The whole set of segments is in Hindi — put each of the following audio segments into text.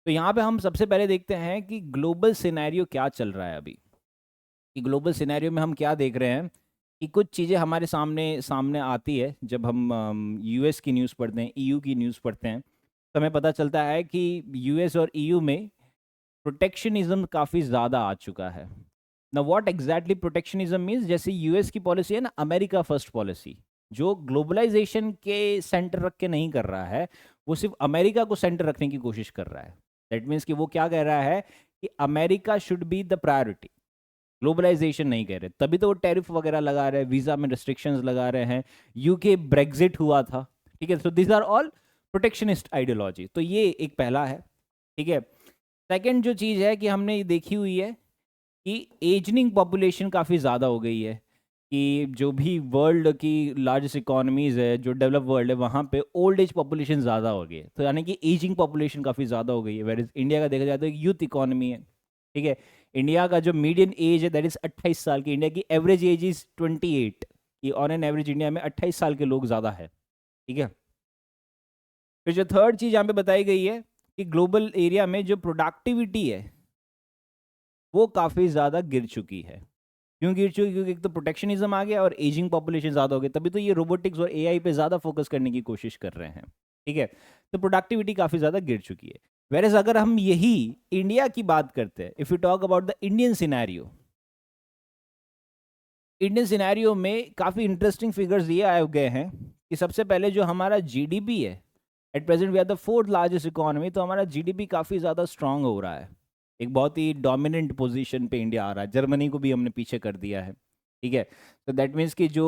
तो यहाँ पे हम सबसे पहले देखते हैं कि ग्लोबल सिनेरियो क्या चल रहा है अभी। कि ग्लोबल सिनेरियो में हम क्या देख रहे हैं कि कुछ चीज़ें हमारे सामने सामने आती है जब हम यूएस की न्यूज़ पढ़ते हैं, ईयू की न्यूज़ पढ़ते हैं, तो हमें पता चलता है कि यूएस और ईयू में प्रोटेक्शनिज्म काफ़ी ज़्यादा आ चुका है ना। व्हाट एग्जैक्टली प्रोटेक्शनिज्म मीन्स, जैसे यूएस की पॉलिसी है ना, अमेरिका फर्स्ट पॉलिसी, जो ग्लोबलाइजेशन के सेंटर रख के नहीं कर रहा है, वो सिर्फ अमेरिका को सेंटर रखने की कोशिश कर रहा है। दैट मीन्स कि वो क्या कह रहा है कि America should be the priority, globalisation नहीं कह रहे। तभी तो वो टैरिफ वगैरह लगा रहे हैं, वीजा में रिस्ट्रिक्शंस लगा रहे हैं, यूके ब्रेग्जिट हुआ था, ठीक है। So this are all protectionist ideology. तो ये एक पहला है, ठीक है। सेकंड जो चीज़ है कि हमने ये देखी हुई है कि एजनिंग पॉपुलेशन काफ़ी ज़्यादा हो गई है, कि जो भी वर्ल्ड की लार्जेस्ट इकोनॉमीज़ है, जो डेवलप वर्ल्ड है, वहाँ पे ओल्ड एज पॉपुलेशन ज़्यादा हो गई है। तो यानी कि एजिंग पॉपुलेशन काफ़ी ज़्यादा हो गई है। वेर इंडिया का देखा जाए तो यूथ इकोनॉमी है, ठीक है। इंडिया का जो मीडियन एज है दैट इज़ 28 साल की, इंडिया की एवरेज एज इज़ 28, कि ऑन एन एवरेज इंडिया में 28 साल के लोग ज़्यादा है, ठीक है। फिर जो थर्ड चीज़ यहाँ पे बताई गई है कि ग्लोबल एरिया में जो प्रोडक्टिविटी है वो काफ़ी ज़्यादा गिर चुकी है। क्यों गिर चुकी? क्योंकि एक तो प्रोटेक्शनिज्म आ गया और एजिंग पॉपुलेशन ज़्यादा हो गई, तभी तो ये रोबोटिक्स और एआई पे ज़्यादा फोकस करने की कोशिश कर रहे हैं, ठीक है। तो प्रोडक्टिविटी काफ़ी ज़्यादा गिर चुकी है। वेरएज अगर हम यही इंडिया की बात करते हैं, if you talk about the Indian scenario, Indian scenario में काफ़ी इंटरेस्टिंग फिगर्स ये आए गए हैं कि सबसे पहले जो हमारा जीडीपी है, at present we are the fourth largest economy, तो हमारा जीडीपी काफ़ी ज़्यादा स्ट्रांग हो रहा है। एक बहुत ही डोमिनेंट पोजीशन पे इंडिया आ रहा है, जर्मनी को भी हमने पीछे कर दिया है, ठीक है। तो दैट मीन्स कि जो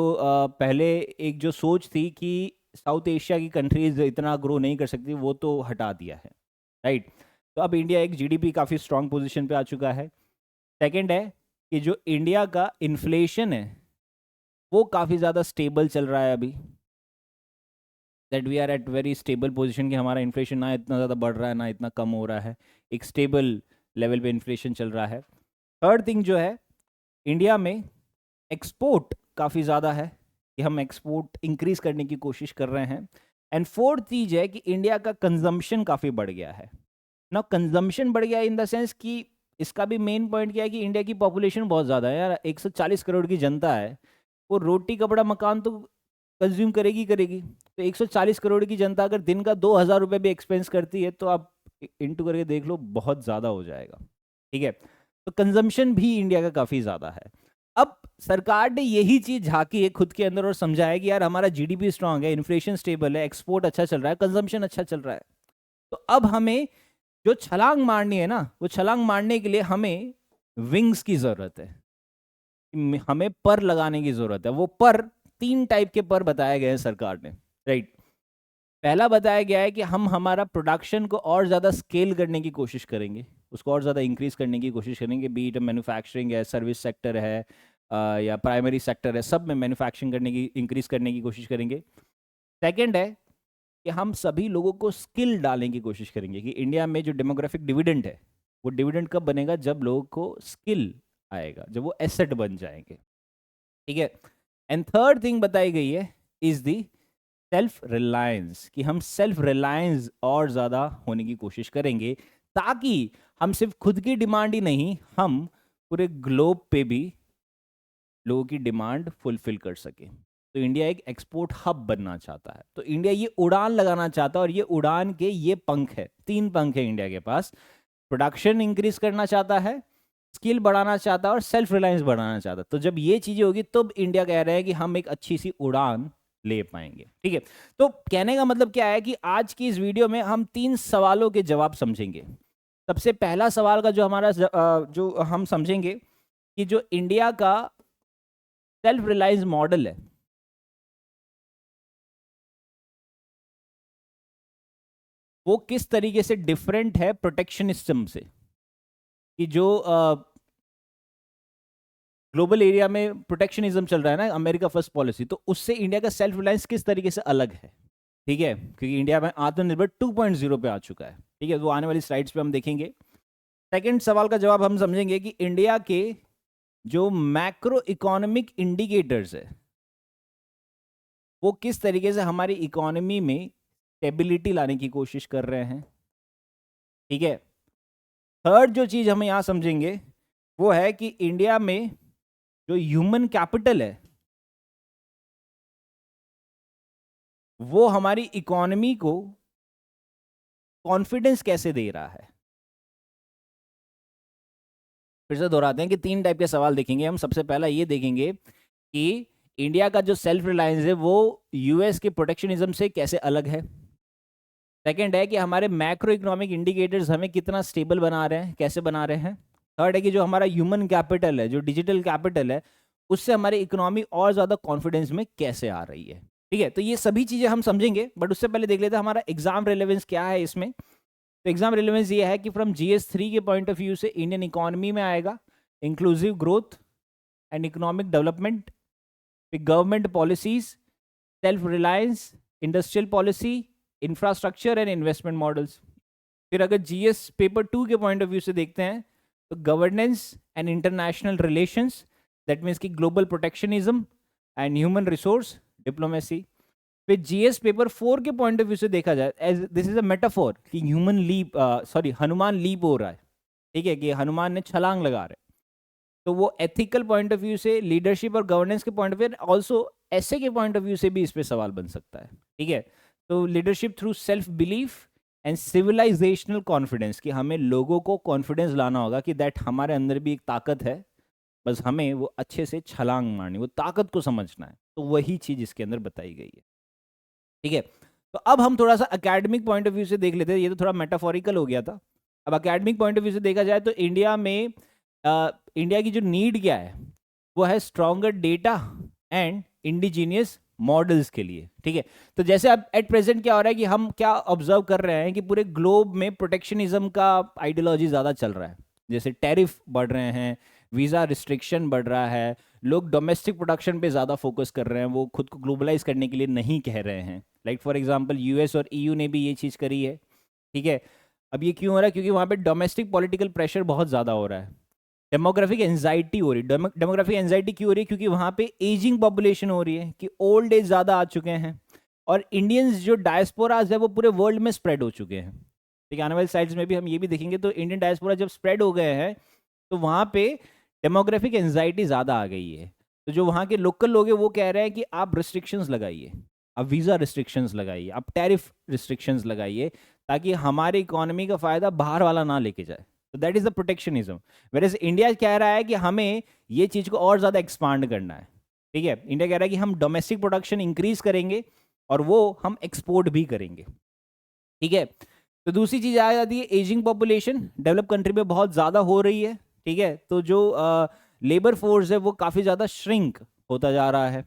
पहले एक जो सोच थी कि साउथ एशिया की कंट्रीज इतना ग्रो नहीं कर सकती, वो तो हटा दिया है, राइट। तो अब इंडिया एक जीडीपी काफ़ी स्ट्रांग पोजीशन पे आ चुका है। सेकेंड है कि जो इंडिया का इन्फ्लेशन है वो काफ़ी ज़्यादा स्टेबल चल रहा है अभी, that we are at very stable position, कि हमारा इन्फ्लेशन ना इतना ज़्यादा बढ़ रहा है ना इतना कम हो रहा है, एक स्टेबल लेवल पे इन्फ्लेशन चल रहा है। थर्ड थिंग जो है, इंडिया में एक्सपोर्ट काफ़ी ज़्यादा है, कि हम एक्सपोर्ट इंक्रीज करने की कोशिश कर रहे हैं। एंड फोर्थ चीज़ है कि इंडिया का कंजम्पशन काफ़ी बढ़ गया है ना। कंजम्पशन बढ़ गया इन द सेंस कि इसका भी मेन पॉइंट क्या है कि इंडिया की पॉपुलेशन बहुत ज़्यादा है यार, 140 करोड़ की जनता है, वो रोटी कपड़ा मकान तो कंज्यूम करेगी करेगी। तो 140 करोड़ की जनता अगर दिन का 2,000 रुपये भी एक्सपेंस करती है, तो आप इंटू करके देख लो, बहुत ज़्यादा हो जाएगा, ठीक है। तो कंजम्पशन भी इंडिया का काफ़ी ज़्यादा है। अब सरकार ने यही चीज़ झांकी है खुद के अंदर और समझाया कि यार हमारा जीडीपी स्ट्रांग है, इन्फ्लेशन स्टेबल है, एक्सपोर्ट अच्छा चल रहा है, कंजम्पशन अच्छा चल रहा है। तो अब हमें जो छलांग मारनी है ना, वो छलांग मारने के लिए हमें विंग्स की ज़रूरत है, हमें पर लगाने की ज़रूरत है। वो पर तीन टाइप के पर बताए गए हैं सरकार ने, राइट। पहला बताया गया है कि हम हमारा प्रोडक्शन को और ज़्यादा स्केल करने की कोशिश करेंगे, उसको और ज़्यादा इंक्रीज करने की कोशिश करेंगे, बी इट मैन्युफैक्चरिंग है, सर्विस सेक्टर है, या प्राइमरी सेक्टर है, सब में मैन्युफैक्चरिंग करने की, इंक्रीज करने की कोशिश करेंगे। सेकेंड है कि हम सभी लोगों को स्किल डालने की कोशिश करेंगे, कि इंडिया में जो डेमोग्राफिक डिविडेंड है, वो डिविडेंड कब बनेगा? जब लोगों को स्किल आएगा, जब वो एसेट बन जाएंगे, ठीक है। एंड थर्ड थिंग बताई गई है इज दी सेल्फ रिलायंस, कि हम सेल्फ रिलायंस और ज़्यादा होने की कोशिश करेंगे, ताकि हम सिर्फ खुद की डिमांड ही नहीं, हम पूरे ग्लोब पे भी लोगों की डिमांड फुलफिल कर सके। तो इंडिया एक एक्सपोर्ट हब बनना चाहता है, तो इंडिया ये उड़ान लगाना चाहता है, और ये उड़ान के ये पंख है, तीन पंख है इंडिया के पास। प्रोडक्शन इंक्रीज करना चाहता है, स्किल बढ़ाना चाहता है, और सेल्फ रिलायंस बढ़ाना चाहता है। तो जब ये चीज़ें होगी तब इंडिया कह रहा है कि हम एक अच्छी सी उड़ान ले पाएंगे, ठीक है। तो कहने का मतलब क्या है कि आज की इस वीडियो में हम तीन सवालों के जवाब समझेंगे। सबसे पहला सवाल का जो हमारा जो हम समझेंगे कि जो इंडिया का सेल्फ रिलायंस मॉडल है, वो किस तरीके से डिफरेंट है प्रोटेक्शनिज्म से। कि जो ग्लोबल एरिया में प्रोटेक्शनिज्म चल रहा है ना, अमेरिका फर्स्ट पॉलिसी, तो उससे इंडिया का सेल्फ रिलायंस किस तरीके से अलग है, ठीक है। क्योंकि इंडिया में आत्मनिर्भर 2.0 पे आ चुका है, ठीक है। वो आने वाली स्लाइड्स पे हम देखेंगे। सेकंड सवाल का जवाब हम समझेंगे कि इंडिया के जो मैक्रो इकोनॉमिक इंडिकेटर्स है, वो किस तरीके से हमारी इकोनॉमी में स्टेबिलिटी लाने की कोशिश कर रहे हैं, ठीक है। थर्ड जो चीज हमें यहाँ समझेंगे वो है कि इंडिया में जो ह्यूमन कैपिटल है वो हमारी इकोनॉमी को कॉन्फिडेंस कैसे दे रहा है। फिर से दोहराते हैं कि 3 टाइप के सवाल देखेंगे हम। सबसे पहला ये देखेंगे कि इंडिया का जो सेल्फ रिलायंस है वो यूएस के प्रोटेक्शनिज्म से कैसे अलग है। सेकंड है कि हमारे मैक्रो इकोनॉमिक इंडिकेटर्स हमें कितना स्टेबल बना रहे हैं, कैसे बना रहे हैं। थर्ड है कि जो हमारा ह्यूमन कैपिटल है, जो डिजिटल कैपिटल है, उससे हमारी इकोनॉमी और ज़्यादा कॉन्फिडेंस में कैसे आ रही है। ठीक है, तो ये सभी चीज़ें हम समझेंगे, बट उससे पहले देख लेते हैं हमारा एग्जाम रिलेवेंस क्या है इसमें। तो एग्जाम रिलेवेंस ये है कि फ्रॉम GS3 के पॉइंट ऑफ व्यू से इंडियन इकोनॉमी में आएगा inclusive growth and economic development, government policies, self reliance, industrial policy, infrastructure and investment models. फिर अगर GS पेपर 2 के पॉइंट ऑफ व्यू से देखते हैं तो governance and international relations, that means की global protectionism and human resource diplomacy. फिर GS पेपर 4 के पॉइंट ऑफ व्यू से देखा जाए, as this is a metaphor कि human leap, sorry Hanuman leap हो रहा है, ठीक है, कि हनुमान ने छलांग लगा रहे, तो वो एथिकल पॉइंट ऑफ व्यू से, लीडरशिप और गवर्नेंस के पॉइंट ऑफ व्यू, ऑल्सो ऐसे के पॉइंट ऑफ व्यू से भी इस पे सवाल बन सकता है। ठीक है, तो leadership through self belief and civilisational confidence, कि हमें लोगों को कॉन्फिडेंस लाना होगा कि दैट हमारे अंदर भी एक ताकत है, बस हमें वो अच्छे से छलांग मारनी, वो ताकत को समझना है। तो वही चीज इसके अंदर बताई गई है। ठीक है, तो अब हम थोड़ा सा अकेडमिक पॉइंट ऑफ व्यू से देख लेते हैं। ये तो थोड़ा मेटाफोरिकल हो गया था। अब अकेडमिक पॉइंट ऑफ व्यू से देखा जाए तो इंडिया में इंडिया की जो नीड क्या है वो है stronger data and indigenous models के लिए। ठीक है, तो जैसे अब एट प्रेजेंट क्या हो रहा है कि हम क्या ऑब्जर्व कर रहे हैं कि पूरे ग्लोब में प्रोटेक्शनिज्म का आइडियोलॉजी ज़्यादा चल रहा है। जैसे टैरिफ बढ़ रहे हैं, वीज़ा रिस्ट्रिक्शन बढ़ रहा है, लोग डोमेस्टिक प्रोडक्शन पे ज़्यादा फोकस कर रहे हैं, वो खुद को ग्लोबलाइज करने के लिए नहीं कह रहे हैं। लाइक फॉर एग्जांपल US और EU ने भी ये चीज़ करी है। ठीक है, अब ये क्यों हो रहा है? क्योंकि वहाँ पे डोमेस्टिक पॉलिटिकल प्रेशर बहुत ज़्यादा हो रहा है, डेमोग्राफिक एंजाइटी हो रही है। डेमोग्राफिक एंजाइटी क्यों हो रही है? क्योंकि वहाँ पे एजिंग पॉपुलेशन हो रही है, कि ओल्ड एज ज़्यादा आ चुके हैं, और इंडियंस जो डायस्पोराज है वो पूरे वर्ल्ड में स्प्रेड हो चुके हैं। ठीक है, आने वाली साइड्स में भी हम ये भी देखेंगे। तो इंडियन डायस्पोरा जब स्प्रेड हो गए हैं तो वहाँ पे डेमोग्राफिक एंजाइटी ज़्यादा आ गई है। तो जो वहाँ के लोकल लोग हैं वो कह रहे हैं कि आप रिस्ट्रिक्शंस लगाइए, आप वीज़ा रिस्ट्रिक्शंस लगाइए, आप टैरिफ रिस्ट्रिक्शंस लगाइए, ताकि हमारी इकोनॉमी का फ़ायदा बाहर वाला ना लेके जाए। तो that is the protectionism. Whereas India कह रहा है कि हमें ये चीज़ को और ज़्यादा एक्सपांड करना है। ठीक है, इंडिया कह रहा है कि हम डोमेस्टिक प्रोडक्शन इंक्रीज करेंगे और वो हम एक्सपोर्ट भी करेंगे। ठीक है, तो दूसरी चीज़ आ जाती है एजिंग पॉपुलेशन, डेवलप कंट्री में बहुत ज़्यादा हो रही है। ठीक है, तो जो लेबर फोर्स है वो काफ़ी ज़्यादा श्रिंक होता जा रहा है।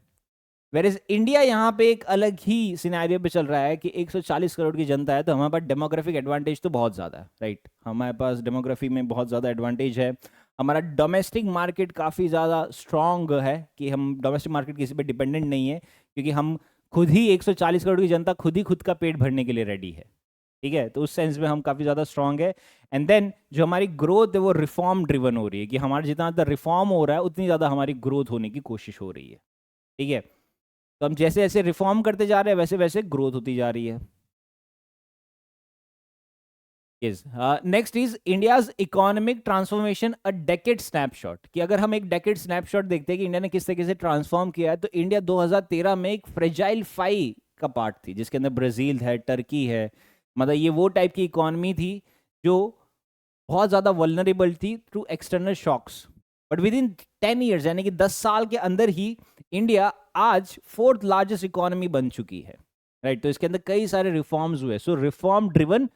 वेरएज इंडिया यहाँ पे एक अलग ही सिनेरियो पे चल रहा है कि 140 करोड़ की जनता है, तो हमारे पास डेमोग्राफिक एडवांटेज तो बहुत ज़्यादा है, राइट। हमारे पास डेमोग्राफी में बहुत ज़्यादा एडवांटेज है। हमारा डोमेस्टिक मार्केट काफ़ी ज़्यादा स्ट्रॉन्ग है, कि हम डोमेस्टिक मार्केट किसी पे डिपेंडेंट नहीं है, क्योंकि हम खुद ही 140 करोड़ की जनता खुद ही खुद का पेट भरने के लिए रेडी है। ठीक है, तो उस सेंस में हम काफ़ी ज़्यादा स्ट्रॉन्ग है। एंड देन जो हमारी ग्रोथ है वो रिफॉर्म ड्रिवन हो रही है, कि हमारा जितना ज़्यादा रिफॉर्म हो रहा है उतनी ज़्यादा हमारी ग्रोथ होने की कोशिश हो रही है। ठीक है, तो हम जैसे जैसे रिफॉर्म करते जा रहे हैं वैसे वैसे ग्रोथ होती जा रही है। Yes, next is India's economic transformation a decade snapshot, कि अगर हम एक डेकेड स्नैपशॉट देखते हैं कि इंडिया ने किस तरीके से ट्रांसफॉर्म किया है, तो इंडिया 2013 में एक फ्रेजाइल 5 का पार्ट थी, जिसके अंदर ब्राज़ील है, टर्की है, मतलब ये वो टाइप की इकोनॉमी थी जो बहुत ज़्यादा वल्नरेबल थी to external shocks. But with in 10 years, यानी कि 10 साल के अंदर ही इंडिया आज 4th लार्जेस्ट इकोनॉमी बन चुकी है, राइट। तो इसके अंदर कई सारे रिफॉर्म्स हुए। सो रिफॉर्म ड्रिवन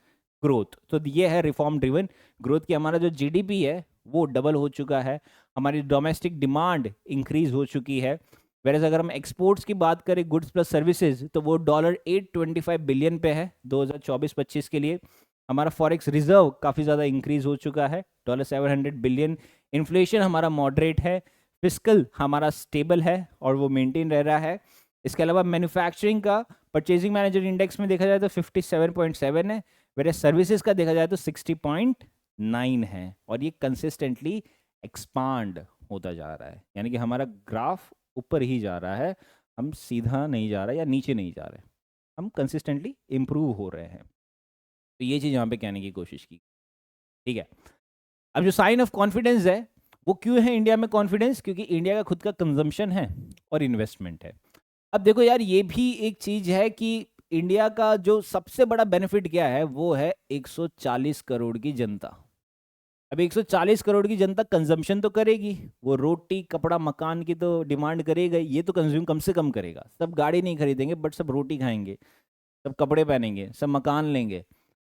ग्रोथ, तो ये है रिफॉर्म ड्रिवन ग्रोथ, की हमारा जो GDP है वो डबल हो चुका है, हमारी डोमेस्टिक डिमांड इंक्रीज हो चुकी है। वेरएज अगर हम एक्सपोर्ट्स की बात करें, गुड्स प्लस सर्विसेज, तो वो $825 बिलियन पे है 2024-25 के लिए। हमारा फॉरेक्स रिजर्व काफ़ी ज़्यादा इंक्रीज हो चुका है, $700 बिलियन। इन्फ्लेशन हमारा मॉडरेट है, फिस्कल हमारा स्टेबल है और वो मेंटेन रह रहा है। इसके अलावा मैन्युफैक्चरिंग का परचेजिंग मैनेजर इंडेक्स में देखा जाए तो 57.7 है, वेरे सर्विसेज का देखा जाए तो 60.9 है, और ये कंसिस्टेंटली एक्सपांड होता जा रहा है, यानी कि हमारा ग्राफ ऊपर ही जा रहा है, हम सीधा नहीं जा रहा या नीचे नहीं जा रहे, हम कंसिस्टेंटली इम्प्रूव हो रहे हैं। तो ये चीज़ यहाँ पे कहने की कोशिश की। ठीक है, अब जो साइन ऑफ कॉन्फिडेंस है वो क्यों है इंडिया में कॉन्फिडेंस? क्योंकि इंडिया का खुद का कंजम्पशन है और इन्वेस्टमेंट है। अब देखो यार, ये भी एक चीज है कि इंडिया का जो सबसे बड़ा बेनिफिट क्या है, वो है 140 करोड़ की जनता। अब 140 करोड़ की जनता कंजम्पशन तो करेगी, वो रोटी कपड़ा मकान की तो डिमांड करेगा, ये तो कंज्यूम कम से कम करेगा। सब गाड़ी नहीं खरीदेंगे बट सब रोटी खाएंगे, सब कपड़े पहनेंगे, सब मकान लेंगे।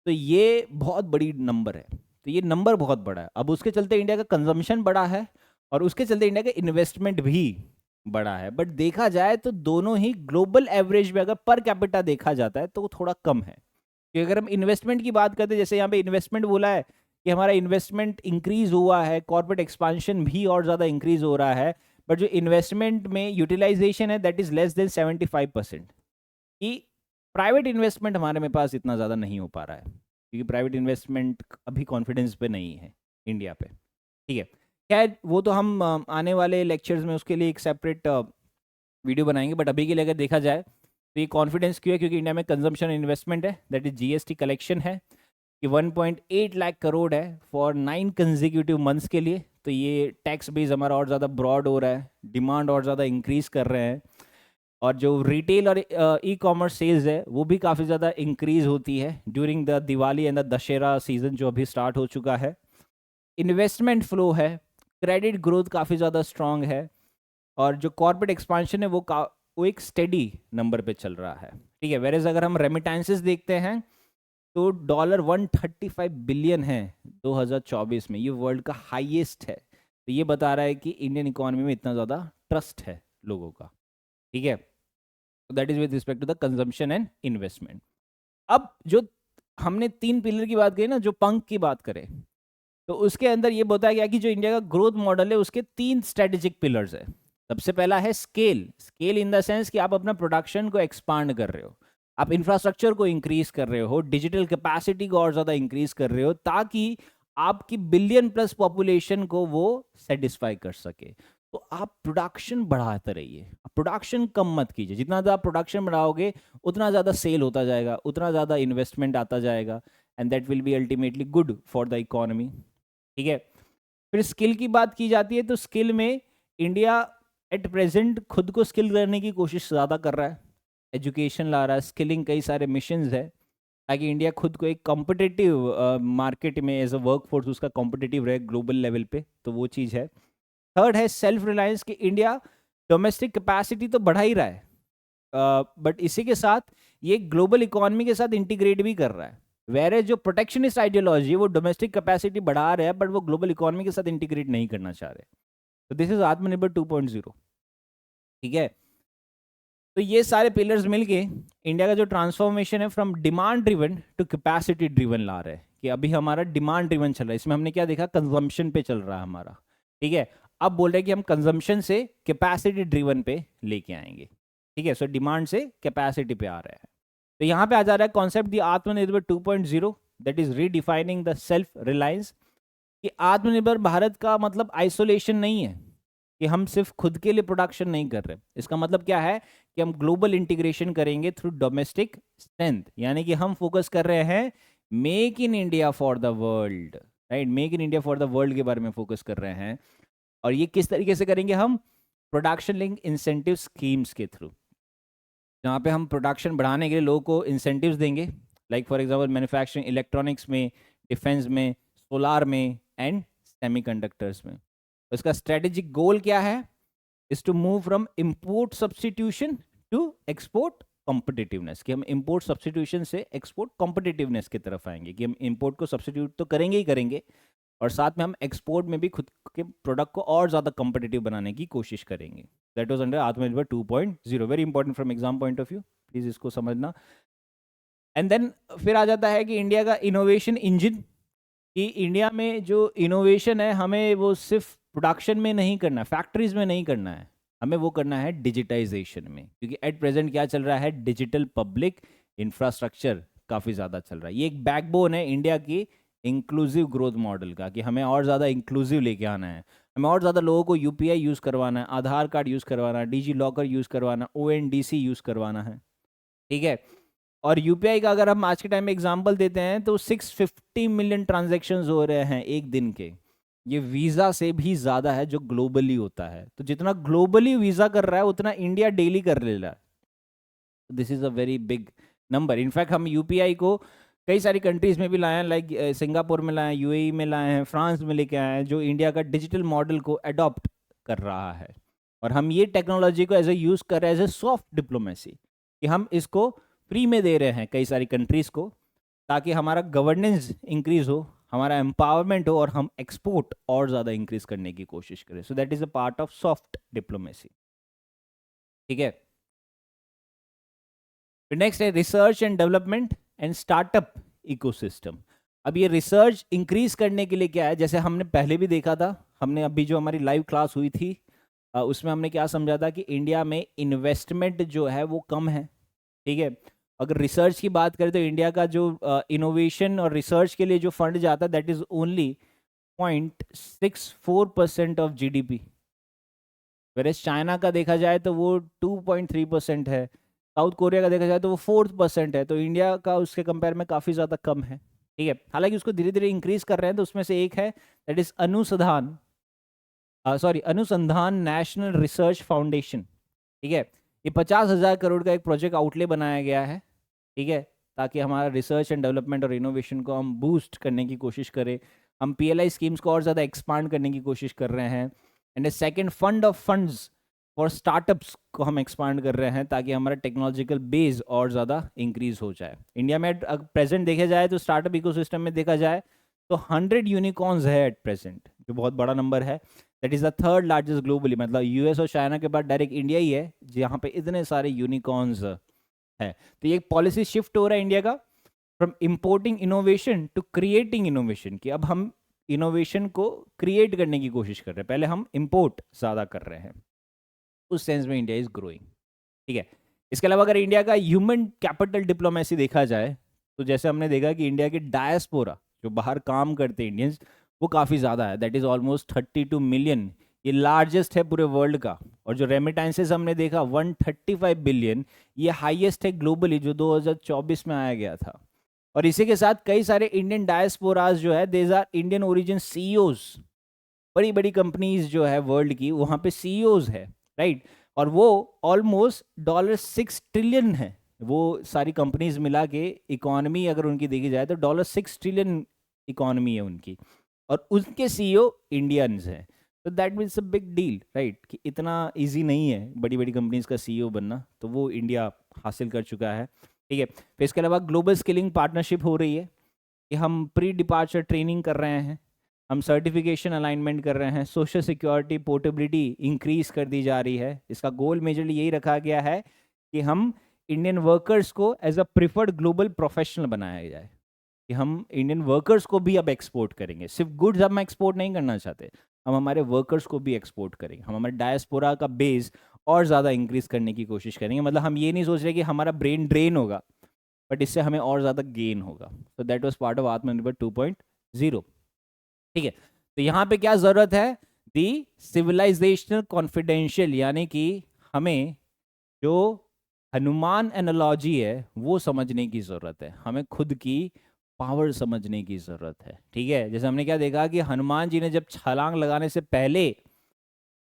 तो ये बहुत बड़ी नंबर है, तो ये नंबर बहुत बड़ा है। अब उसके चलते इंडिया का कंजम्पशन बड़ा है और उसके चलते इंडिया का इन्वेस्टमेंट भी बड़ा है। बट देखा जाए तो दोनों ही ग्लोबल एवरेज में अगर पर कैपिटा देखा जाता है तो वो थोड़ा कम है। कि अगर हम इन्वेस्टमेंट की बात करते हैं, जैसे यहाँ पे इन्वेस्टमेंट बोला है कि हमारा इन्वेस्टमेंट इंक्रीज हुआ है, कॉर्पोरेट एक्सपांशन भी और ज़्यादा इंक्रीज हो रहा है, बट जो इन्वेस्टमेंट में यूटिलाइजेशन है दैट इज लेस देन 75%। कि प्राइवेट इन्वेस्टमेंट हमारे में पास इतना ज़्यादा नहीं हो पा रहा है, क्योंकि प्राइवेट इन्वेस्टमेंट अभी कॉन्फिडेंस पे नहीं है इंडिया पे। ठीक है, खैर वो तो हम आने वाले लेक्चर्स में उसके लिए एक सेपरेट वीडियो बनाएंगे। बट अभी के लिए अगर देखा जाए तो ये कॉन्फिडेंस क्यों है? क्योंकि इंडिया में कंजम्पशन इन्वेस्टमेंट है, दैट इज जीएसटी कलेक्शन है कि 1.8 लाख करोड़ है फॉर 9 कंजिक्यूटिव मंथ्स के लिए। तो ये टैक्स बेस हमारा और ज़्यादा ब्रॉड हो रहा है, डिमांड और ज़्यादा इंक्रीज कर रहे हैं, और जो रिटेल और ई कॉमर्स सेल्स है वो भी काफ़ी ज़्यादा इंक्रीज होती है during the Diwali and the Dussehra season जो अभी स्टार्ट हो चुका है। इन्वेस्टमेंट फ्लो है, क्रेडिट ग्रोथ काफ़ी ज़्यादा स्ट्रांग है, और जो कॉर्पोरेट एक्सपांशन है वो एक स्टेडी नंबर पे चल रहा है। ठीक है, वेरेज अगर हम रेमिटेंसेस देखते हैं तो डॉलर 135 बिलियन है 2024 में, ये वर्ल्ड का हाईएस्ट है। तो ये बता रहा है कि इंडियन इकोनॉमी में इतना ज़्यादा ट्रस्ट है लोगों का। ठीक है, that is with respect to the consumption and investment. अब जो हमने 3 पिलर की बात करी ना, जो पंख की बात करें, तो उसके अंदर ये बताया गया कि जो इंडिया का ग्रोथ मॉडल है उसके 3 स्ट्रेटेजिक पिलर्स है। सबसे पहला है scale. Scale in the sense कि आप अपना प्रोडक्शन को एक्सपांड कर रहे हो, आप इंफ्रास्ट्रक्चर को इंक्रीज कर रहे हो, डिजिटल कैपेसिटी को और ज़्यादा इंक्रीज कर रहे हो, ताकि आपकी बिलियन प्लस पॉपुलेशन को वो सेटिस्फाई कर सके। तो आप प्रोडक्शन बढ़ाते रहिए, प्रोडक्शन कम मत कीजिए। जितना ज़्यादा प्रोडक्शन बढ़ाओगे उतना ज़्यादा सेल होता जाएगा, उतना ज़्यादा इन्वेस्टमेंट आता जाएगा, and that will be ultimately good for the economy. ठीक है, फिर स्किल की बात की जाती है तो स्किल में इंडिया एट प्रेजेंट खुद को स्किल करने की कोशिश ज़्यादा कर रहा है, एजुकेशन ला रहा है, स्किलिंग कई सारे मिशंस है, ताकि इंडिया खुद को एक कॉम्पिटिटिव मार्केट में एज अ वर्क फोर्स उसका कॉम्पिटिटिव रहे ग्लोबल लेवल पे। तो वो चीज़ है। थर्ड है सेल्फ रिलायंस, कि इंडिया डोमेस्टिक कैपेसिटी तो बढ़ा ही रहा है, बट इसी के साथ ये ग्लोबल इकोनॉमी के साथ इंटीग्रेट भी कर रहा है। वेरे जो प्रोटेक्शनिस्ट आइडियोलॉजी है वो डोमेस्टिक कैपेसिटी बढ़ा रहे हैं बट वो ग्लोबल इकोनॉमी के साथ इंटीग्रेट नहीं करना चाह रहे। तो दिस इज आत्मनिर्भर 2.0। ठीक है, तो ये सारे पिलर्स मिलके इंडिया का जो ट्रांसफॉर्मेशन है from demand driven to capacity driven ला रहे हैं। कि अभी हमारा डिमांड ड्रिवन चल रहा है, इसमें हमने क्या देखा, कंजम्पशन पे चल रहा है हमारा। ठीक है, अब बोल रहे हैं कि हम कंजम्पशन से कैपेसिटी ड्रिवन पे लेके आएंगे। ठीक है, सो डिमांड से कैपेसिटी पे आ रहा है। तो यहाँ पे आ जा रहा है कॉन्सेप्ट दी आत्मनिर्भर 2.0, that is redefining the self reliance. कि आत्मनिर्भर भारत का मतलब आइसोलेशन नहीं है, कि हम सिर्फ खुद के लिए प्रोडक्शन नहीं कर रहे। इसका मतलब क्या है कि हम ग्लोबल इंटीग्रेशन करेंगे थ्रू डोमेस्टिक स्ट्रेंथ, यानी कि हम फोकस कर रहे हैं make in India for the world. Right, make in India for the world के बारे में फोकस कर रहे हैं। और ये किस तरीके से करेंगे हम? प्रोडक्शन लिंक इंसेंटिव स्कीम्स के थ्रू, जहाँ पे हम प्रोडक्शन बढ़ाने के लिए लोगों को इंसेंटिव्स देंगे, like for example manufacturing, electronics में, डिफेंस में, सोलार में एंड सेमीकंडक्टर्स में। तो इसका स्ट्रेटेजिक गोल क्या है? Is to move from import substitution to export competitiveness. कि हम इंपोर्ट सब्सटीट्यूशन से एक्सपोर्ट कॉम्पिटिटिवनेस की तरफ आएंगे, कि हम इंपोर्ट को सब्सटीट्यूट तो करेंगे ही करेंगे, और साथ में हम एक्सपोर्ट में भी खुद के प्रोडक्ट को और ज़्यादा कॉम्पिटिटिव बनाने की कोशिश करेंगे। दैट वाज अंडर आत्मनिर्भर 2.0, very important from exam point of view, please इसको समझना। एंड देन फिर आ जाता है कि इंडिया का इनोवेशन इंजन, कि इंडिया में जो इनोवेशन है हमें वो सिर्फ प्रोडक्शन में नहीं करना, फैक्ट्रीज में नहीं करना है, हमें वो करना है डिजिटाइजेशन में। क्योंकि एट प्रेजेंट क्या चल रहा है, डिजिटल पब्लिक इंफ्रास्ट्रक्चर काफ़ी ज़्यादा चल रहा है। ये एक बैकबोन है इंडिया की इंक्लूसिव ग्रोथ मॉडल का, कि हमें और ज़्यादा इंक्लूसिव लेके आना है, हमें और ज़्यादा लोगों को यूपीआई यूज़ करवाना है, आधार कार्ड यूज़ करवाना है, डिजी लॉकर यूज़ करवाना, ओएनडीसी यूज़ करवाना है। ठीक है, और यूपीआई का अगर हम आज के टाइम में एग्जांपल देते हैं तो 650 मिलियन ट्रांजैक्शंस हो रहे हैं एक दिन के। ये वीजा से भी ज्यादा है जो ग्लोबली होता है। तो जितना ग्लोबली वीजा कर रहा है उतना इंडिया डेली कर ले रहा है। This is a very big number. In fact हम यूपीआई को कई सारी कंट्रीज में भी लाए हैं, लाइक सिंगापुर में लाए हैं, यूएई में लाए हैं, फ्रांस में लेके आए हैं, जो इंडिया का डिजिटल मॉडल को अडॉप्ट कर रहा है। और हम ये टेक्नोलॉजी को एज ए यूज कर रहे हैं एज ए सॉफ्ट डिप्लोमेसी, कि हम इसको फ्री में दे रहे हैं कई सारी कंट्रीज को, ताकि हमारा गवर्नेंस इंक्रीज हो, हमारा एम्पावरमेंट हो, और हम एक्सपोर्ट और ज़्यादा इंक्रीज करने की कोशिश करें। So that is a part of soft diplomacy. ठीक है। फिर नेक्स्ट है research and development and startup ecosystem. अब ये रिसर्च इंक्रीज करने के लिए क्या है, जैसे हमने पहले भी देखा था, हमने अभी जो हमारी लाइव क्लास हुई थी उसमें हमने क्या समझा था कि इंडिया में इन्वेस्टमेंट जो है वो कम है। ठीक है। अगर रिसर्च की बात करें तो इंडिया का जो इनोवेशन और रिसर्च के लिए जो फंड जाता है that is only 0.64% of GDP. Whereas China का देखा जाए तो वो 2.3% है, साउथ कोरिया का देखा जाए तो वो 4% है। तो इंडिया का उसके कंपेयर में काफ़ी ज़्यादा कम है। ठीक है। हालांकि उसको धीरे धीरे इंक्रीज कर रहे हैं। तो उसमें से एक है दैट इज अनुसंधान नेशनल रिसर्च फाउंडेशन। ठीक है। ये 50,000 करोड़ का एक प्रोजेक्ट आउटले बनाया गया है। ठीक है। ताकि हमारा रिसर्च एंड डेवलपमेंट और इनोवेशन को हम बूस्ट करने की कोशिश करें। हम पीएलआई स्कीम्स को और ज़्यादा एक्सपांड करने की कोशिश कर रहे हैं। And second fund of funds for startups को हम एक्सपांड कर रहे हैं, ताकि हमारा टेक्नोलॉजिकल बेस और ज़्यादा इंक्रीज हो जाए। इंडिया में प्रेजेंट देखा जाए तो स्टार्टअप इकोसिस्टम में देखा जाए तो 100 यूनिकॉर्न्स है एट प्रेजेंट, जो बहुत बड़ा नंबर है। That is the third largest globally, मतलब यूएस और चाइना के बाद डायरेक्ट इंडिया ही है जहाँ पे इतने सारे यूनिकॉर्न्स है। तो ये पॉलिसी शिफ्ट हो रहा है इंडिया का from importing innovation to creating innovation, कि अब हम इनोवेशन को क्रिएट करने की कोशिश कर रहे हैं, पहले हम इंपोर्ट ज़्यादा कर रहे हैं। उस सेंस में इंडिया इज ग्रोइंग। ठीक है। इसके अलावा अगर इंडिया का ह्यूमन कैपिटल डिप्लोमेसी देखा जाए तो जैसे हमने देखा कि इंडिया के डायस्पोरा जो बाहर काम करते हैं इंडियंस, वो काफ़ी ज़्यादा है। दैट इज़ ऑलमोस्ट 32 मिलियन, ये लार्जेस्ट है पूरे वर्ल्ड का। और जो रेमिटेंसेस हमने देखा 135 बिलियन, ये हाईएस्ट है ग्लोबली, जो 2024 में आया गया था। और इसी के साथ कई सारे इंडियन डायस्पोराज जो है these are Indian origin CEOs. बड़ी बड़ी कंपनीज जो है वर्ल्ड की, वहाँ पे सीईओज है, राइट। और वो ऑलमोस्ट $6 ट्रिलियन है। वो सारी कंपनीज मिला के इकोनॉमी अगर उनकी देखी जाए तो $6 ट्रिलियन इकोनॉमी है उनकी, और उनके सीईओ इंडियंस हैं। तो that means a big deal, right, कि इतना इजी नहीं है बड़ी बड़ी कंपनीज का सीईओ बनना, तो वो इंडिया हासिल कर चुका है। ठीक है। फिर इसके अलावा ग्लोबल स्किलिंग पार्टनरशिप हो रही है, कि हम प्री डिपार्चर ट्रेनिंग कर रहे हैं, हम सर्टिफिकेशन अलाइनमेंट कर रहे हैं, सोशल सिक्योरिटी पोर्टेबिलिटी इंक्रीज कर दी जा रही है। इसका गोल मेजरली यही रखा गया है कि हम इंडियन वर्कर्स को as a preferred global professional बनाया जाए, कि हम इंडियन वर्कर्स को भी अब एक्सपोर्ट करेंगे। सिर्फ गुड्स हम एक्सपोर्ट नहीं करना चाहते, हम हमारे वर्कर्स को भी एक्सपोर्ट करेंगे। हम हमारे डायस्पोरा का बेस और ज़्यादा इंक्रीज करने की कोशिश करेंगे। मतलब हम ये नहीं सोच रहे कि हमारा ब्रेन ड्रेन होगा, बट इससे हमें और ज़्यादा गेन होगा। तो दैट वाज पार्ट ऑफ आत्मनिर्भर 2.0। ठीक है। तो यहाँ पे क्या ज़रूरत है, दी सिविलाइजेशनल कॉन्फिडेंशियल, यानी कि हमें जो हनुमान एनालॉजी है वो समझने की ज़रूरत है, हमें खुद की पावर समझने की ज़रूरत है। ठीक है। जैसे हमने क्या देखा कि हनुमान जी ने जब छलांग लगाने से पहले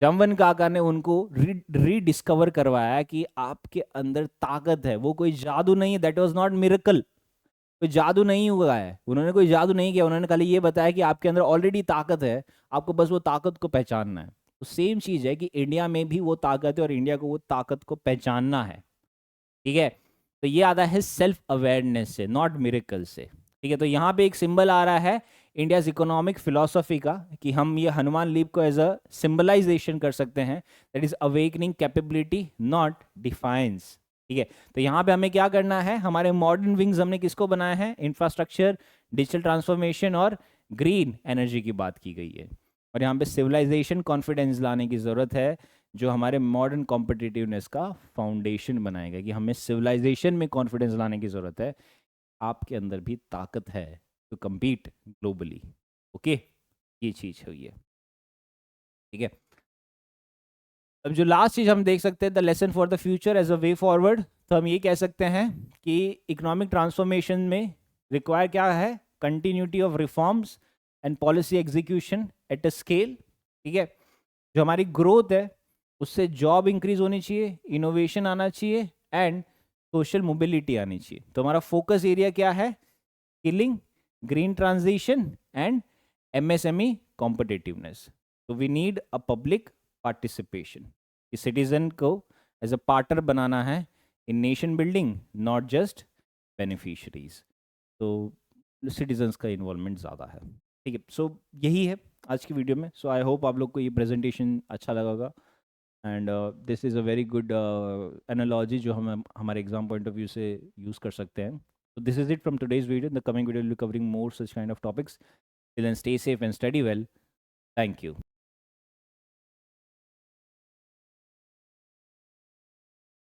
जमवन काका ने उनको रीडिस्कवर करवाया कि आपके अंदर ताकत है, वो कोई जादू नहीं है, दैट वाज नॉट मिरेकल, कोई जादू नहीं हुआ है, उन्होंने कोई जादू नहीं किया, उन्होंने खाली ये बताया कि आपके अंदर ऑलरेडी ताकत है, आपको बस वो ताकत को पहचानना है। तो सेम चीज़ है कि इंडिया में भी वो ताकत है और इंडिया को वो ताकत को पहचानना है। ठीक है। तो ये आता है सेल्फ अवेयरनेस से, नॉट मिरेकल से। ठीक है। तो यहाँ पे एक सिंबल आ रहा है इंडियाज इकोनॉमिक फिलोसफी का, कि हम ये हनुमान लीप को एज अ सिंबलाइजेशन कर सकते हैं, that is awakening capability not defines. ठीक है। तो यहाँ पे हमें क्या करना है, हमारे मॉडर्न विंग्स हमने किसको बनाया है, इंफ्रास्ट्रक्चर, डिजिटल ट्रांसफॉर्मेशन और ग्रीन एनर्जी की बात की गई है। और यहाँ पे सिविलाइजेशन कॉन्फिडेंस लाने की ज़रूरत है, जो हमारे मॉडर्न कॉम्पिटिटिवनेस का फाउंडेशन बनाएगा, कि हमें सिविलाइजेशन में कॉन्फिडेंस लाने की ज़रूरत है। आपके अंदर भी ताकत है टू कम्पीट ग्लोबली। ओके, ये चीज़ है ये। ठीक है। अब जो लास्ट चीज़ हम देख सकते हैं, the lesson for the future as a way forward, तो हम ये कह सकते हैं कि इकोनॉमिक ट्रांसफॉर्मेशन में रिक्वायर क्या है, continuity of reforms and policy execution at a scale, ठीक है, जो हमारी ग्रोथ है उससे जॉब इंक्रीज होनी चाहिए, इनोवेशन आना चाहिए एंड सोशल मोबिलिटी आनी चाहिए। तो हमारा फोकस एरिया क्या है? Skilling, green transition and MSME competitiveness. तो we need a public participation, citizen को एज अ पार्टनर बनाना है in nation building, not just beneficiaries. तो सिटीजन्स का इन्वॉल्वमेंट ज़्यादा है, ठीक है। सो यही है आज की वीडियो में। सो आई होप आप लोग को ये प्रेजेंटेशन अच्छा लगा and this is a very good analogy जो हम हमारे एग्जाम पॉइंट ऑफ व्यू से यूज़ कर सकते हैं। So this is it from today's video. In the coming video, we'll be covering more such kind of topics. Till then, stay safe and study well. Thank you.